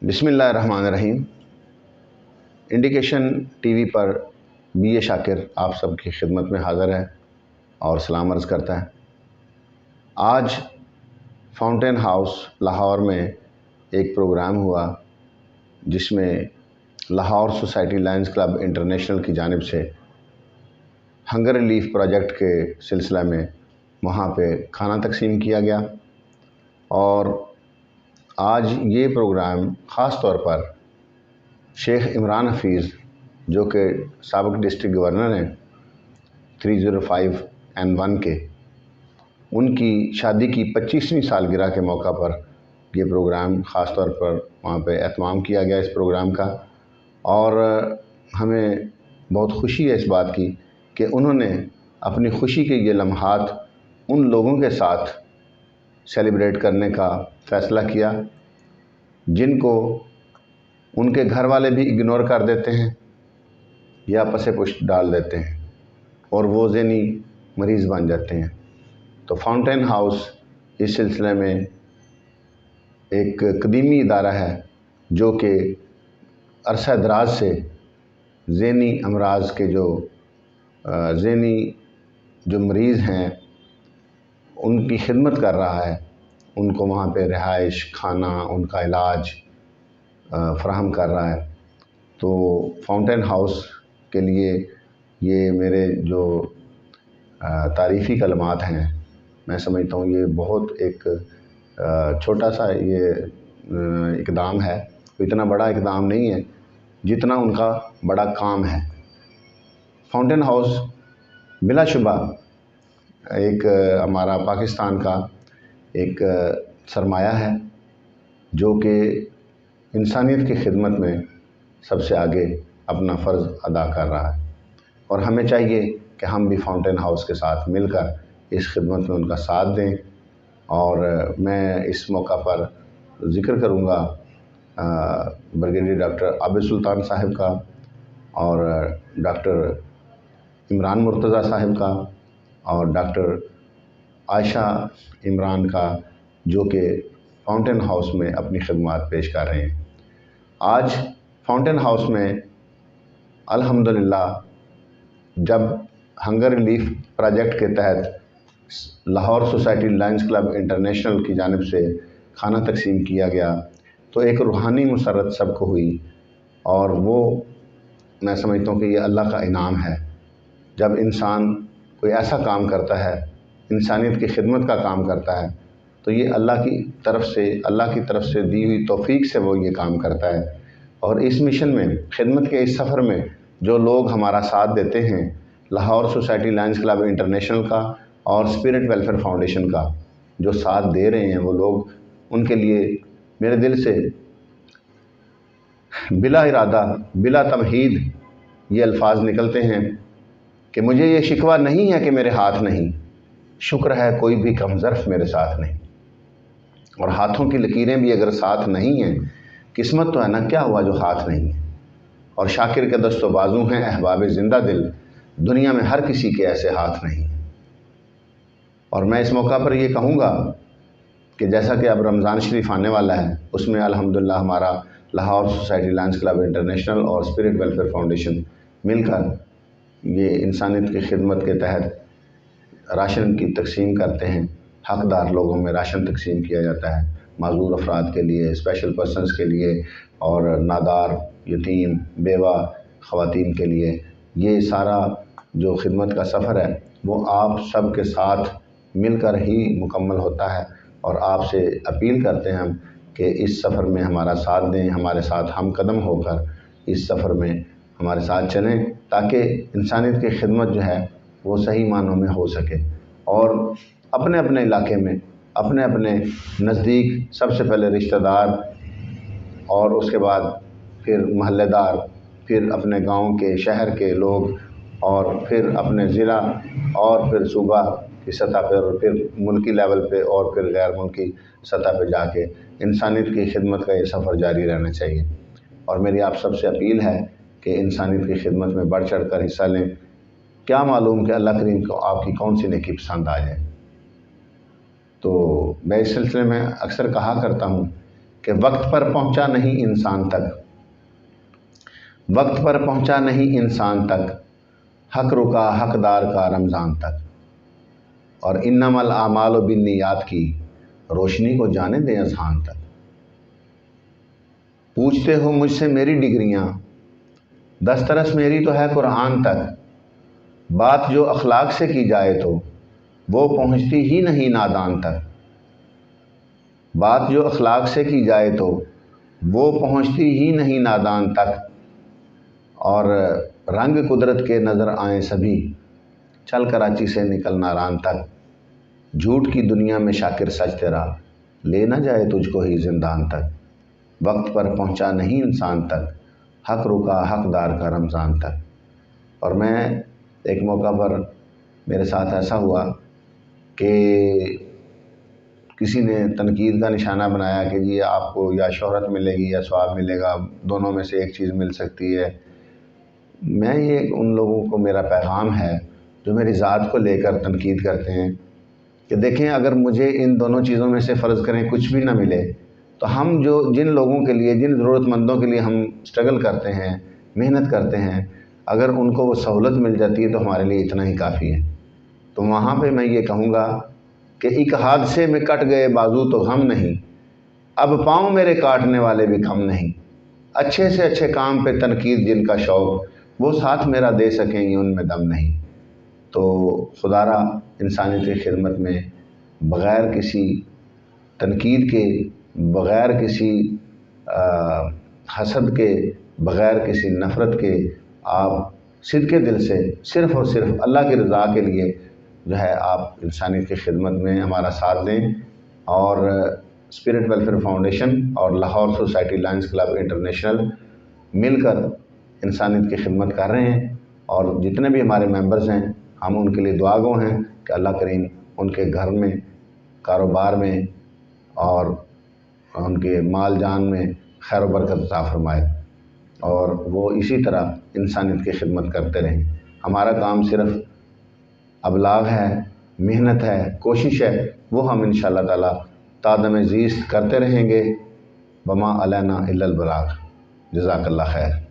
बिस्मिल्लाहिर्रहमानिर्रहीम। Indication TV पर B Shakir आप सबकी खिदमत में हाज़िर है और सलाम अर्ज़ करता है। आज फाउंटेन हाउस लाहौर में एक प्रोग्राम हुआ जिसमें Lahore society Lions club international की जानिब से हंगर रिलीफ प्रोजेक्ट के सिलसिला में वहाँ पे खाना तकसीम किया गया। और आज ये प्रोग्राम ख़ास तौर पर शेख इमरान हफीज़ जो कि साबिक़ डिस्ट्रिक्ट गवर्नर हैं 305N1 के, उनकी शादी की 25वीं सालगिरह के मौका पर ये प्रोग्राम ख़ास तौर पर वहाँ पे एहतमाम किया गया इस प्रोग्राम का। और हमें बहुत खुशी है इस बात की कि उन्होंने अपनी खुशी के ये लम्हात उन लोगों के साथ सेलिब्रेट करने का फ़ैसला किया जिनको उनके घर वाले भी इग्नोर कर देते हैं या पसे पुष्ट डाल देते हैं और वो ज़हनी मरीज़ बन जाते हैं। तो फाउंटेन हाउस इस सिलसिले में एक कदीमी इदारा है जो कि अरसा दराज से ज़हनी अमराज के ज़हनी जो मरीज़ हैं उनकी खिदमत कर रहा है, उनको वहाँ पे रिहाइश, खाना, उनका इलाज फ़राहम कर रहा है। तो फाउंटेन हाउस के लिए ये मेरे जो तारीफ़ी कलमात हैं, मैं समझता हूँ ये बहुत एक छोटा सा ये इक़दाम है। इतना बड़ा इक़दाम नहीं है जितना उनका बड़ा काम है। फाउंटेन हाउस बिलाशुबा एक हमारा पाकिस्तान का एक सरमाया है जो कि इंसानियत की खिदमत में सबसे आगे अपना फ़र्ज़ अदा कर रहा है। और हमें चाहिए कि हम भी फाउंटेन हाउस के साथ मिलकर इस खिदमत में उनका साथ दें। और मैं इस मौका पर ज़िक्र करूँगा ब्रिगेडियर डॉक्टर आबिद सुल्तान साहब का और डॉक्टर इमरान मुर्तज़ा साहब का और डॉक्टर आयशा इमरान का, जो कि फाउंटेन हाउस में अपनी खिदमत पेश कर रहे हैं। आज फाउंटेन हाउस में अल्हम्दुलिल्लाह जब हंगर रिलीफ प्रोजेक्ट के तहत Lahore society Lions club international की जानिब से खाना तकसीम किया गया तो एक रूहानी मसरत सबको हुई। और वो मैं समझता हूँ कि ये अल्लाह का इनाम है। जब इंसान कोई ऐसा काम करता है, इंसानियत की खिदमत का काम करता है, तो ये अल्लाह की तरफ से दी हुई तौफीक से वो ये काम करता है। और इस मिशन में, खिदमत के इस सफ़र में जो लोग हमारा साथ देते हैं, Lahore society Lions club international का और स्पिरिट वेलफेयर फाउंडेशन का जो साथ दे रहे हैं, वो लोग, उनके लिए मेरे दिल से बिला इरादा, बिला तमहीद ये अल्फाज निकलते हैं कि मुझे ये शिकवा नहीं है कि मेरे हाथ नहीं, शुक्र है कोई भी कमज़र्फ़ मेरे साथ नहीं। और हाथों की लकीरें भी अगर साथ नहीं हैं, किस्मत तो है ना, क्या हुआ जो हाथ नहीं है। और शाकिर के दस्तो बाजू हैं अहबाब ज़िंदा दिल, दुनिया में हर किसी के ऐसे हाथ नहीं। और मैं इस मौका पर ये कहूँगा कि जैसा कि अब रमज़ान शरीफ आने वाला है, उसमें अल्हम्दुलिल्लाह हमारा Lahore society Lions club international और स्पिरिट वेलफेयर फाउंडेशन मिलकर ये इंसानियत की खिदमत के तहत राशन की तकसीम करते हैं। हक़दार लोगों में राशन तकसीम किया जाता है, माज़ूर अफराद के लिए, स्पेशल पर्सनस के लिए और नादार, यतीम, बेवा ख़वातीन के लिए। ये सारा जो खिदमत का सफ़र है वो आप सब के साथ मिलकर ही मुकम्मल होता है। और आपसे अपील करते हैं हम कि इस सफ़र में हमारा साथ दें, हमारे साथ हम कदम होकर इस सफ़र में हमारे साथ चलें, ताकि इंसानियत की खिदमत जो है वो सही मानों में हो सके। और अपने अपने इलाके में, अपने अपने नज़दीक सबसे पहले रिश्तेदार और उसके बाद फिर महल्लेदार, फिर अपने गांव के, शहर के लोग, और फिर अपने ज़िला और फिर सूबा की सतह पर और फिर मुल्की लेवल पे और फिर गैर मुल्की सतह पे जाके इंसानियत की खिदमत का ये सफ़र जारी रहना चाहिए। और मेरी आप सबसे अपील है कि इंसानियत की खिदमत में बढ़ चढ़ कर हिस्सा लें। क्या मालूम कि अल्लाह करीम को आपकी कौन सी नेकी पसंद आ जाए। तो मैं इस सिलसिले में अक्सर कहा करता हूँ کہ وقت پر پہنچا نہیں انسان تک، وقت پر پہنچا نہیں انسان تک، حق رکا حقدار کا رمضان تک۔ اور انما الاعمال بالنیات کی روشنی کو جانے دیں اذہان تک۔ پوچھتے ہو مجھ سے میری ڈگریاں، دسترس میری تو ہے قرآن تک۔ بات جو اخلاق سے کی جائے تو وہ پہنچتی ہی نہیں نادان تک، بات جو اخلاق سے کی جائے تو وہ پہنچتی ہی نہیں نادان تک۔ اور رنگ قدرت کے نظر آئیں سبھی، چل کراچی سے نکل ناران تک۔ جھوٹ کی دنیا میں شاکر سچ تیرا، لے نہ جائے تجھ کو ہی زندان تک۔ وقت پر پہنچا نہیں انسان تک، حق رکا حقدار کا رمضان تک۔ اور میں ایک موقع پر میرے ساتھ ایسا ہوا کہ کسی نے تنقید کا نشانہ بنایا کہ جی آپ کو یا شہرت ملے گی یا ثواب ملے گا، دونوں میں سے ایک چیز مل سکتی ہے۔ میں یہ ان لوگوں کو میرا پیغام ہے جو میری ذات کو لے کر تنقید کرتے ہیں کہ دیکھیں، اگر مجھے ان دونوں چیزوں میں سے فرض کریں کچھ بھی نہ ملے تو ہم جن لوگوں کے لیے، جن ضرورت مندوں کے لیے ہم اسٹرگل کرتے ہیں، محنت کرتے ہیں، اگر ان کو وہ سہولت مل جاتی ہے تو ہمارے لیے اتنا ہی کافی ہے۔ تو وہاں پہ میں یہ کہوں گا کہ ایک حادثے میں کٹ گئے بازو تو غم نہیں، اب پاؤں میرے کاٹنے والے بھی کم نہیں۔ اچھے سے اچھے کام پہ تنقید جن کا شوق، وہ ساتھ میرا دے سکیں گے ان میں دم نہیں۔ تو خدا را انسانیت کی خدمت میں بغیر کسی تنقید کے، بغیر کسی حسد کے، بغیر کسی نفرت کے، آپ صدقے دل سے صرف اور صرف اللہ کی رضا کے لیے جو ہے آپ انسانیت کی خدمت میں ہمارا ساتھ دیں۔ اور اسپرٹ ویلفیئر فاؤنڈیشن اور Lahore society lines club international مل کر انسانیت کی خدمت کر رہے ہیں، اور جتنے بھی ہمارے ممبرز ہیں ہم ان کے لیے دعا گو ہیں کہ اللہ کریم ان کے گھر میں، کاروبار میں اور ان کے مال جان میں خیر و برکت عطا فرمائے، اور وہ اسی طرح انسانیت کی خدمت کرتے رہیں۔ ہمارا کام صرف ابلاغ ہے، محنت ہے، کوشش ہے، وہ ہم انشاءاللہ تعالی تادم زیست کرتے رہیں گے۔ وما علینا الا البلاغ۔ جزاک اللہ خیر۔